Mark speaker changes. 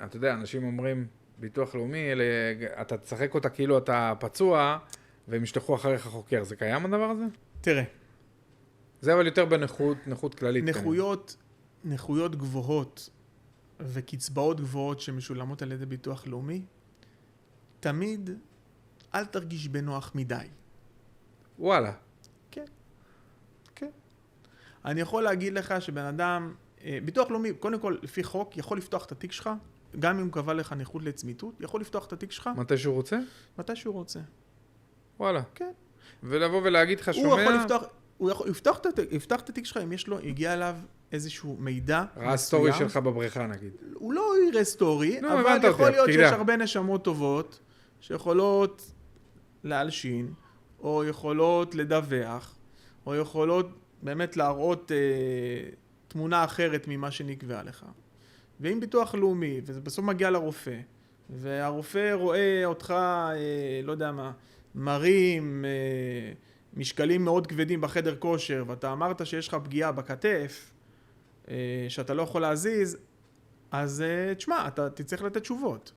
Speaker 1: אתה יודע, אנשים אומרים, ביטוח לאומי, אתה תשחק אותה כאילו אתה פצוע, והם ישלחו אחריך חוקר. זה קיים הדבר הזה?
Speaker 2: תראה.
Speaker 1: זה אבל יותר נכות כללית.
Speaker 2: נכויות גבוהות וקצבאות גבוהות שמשולמות על ידי ביטוח לאומי, תמיד אל תרגיש בנוח מדי.
Speaker 1: וואלה.
Speaker 2: כן. כן. אני יכול להגיד לך שבן אדם, ביטוח לאומי, קודם כל, לפי חוק, יכול לפתוח את התיק שלך, גם אם הוא קבע לך נכות לצמיתות, יכול לפתוח את התיק שלך.
Speaker 1: מתי שהוא רוצה?
Speaker 2: מתי שהוא רוצה.
Speaker 1: וואלה.
Speaker 2: כן.
Speaker 1: ולבוא ולהגיד לך, שומע...
Speaker 2: הוא יכול לפתוח, הוא יפתח את התיק שלך אם יש לו, הגיע אליו איזשהו מידע.
Speaker 1: ראה סטורי שלך בבריכה נגיד.
Speaker 2: הוא לא יראה סטורי,
Speaker 1: לא,
Speaker 2: אבל יכול להיות שיש הרבה נשמות טובות, שיכולות להלשין, או יכולות לדווח, או יכולות באמת להראות תמונה אחרת ממה שנקבע לך. ואם ביטוח לאומי, וזה בסוף מגיע לרופא, והרופא רואה אותך, לא יודע מה, מרים, משקלים מאוד כבדים בחדר כושר, ואתה אמרת שיש לך פגיעה בכתף, שאתה לא יכול להזיז, אז תשמע, אתה תצטרך לתת תשובות.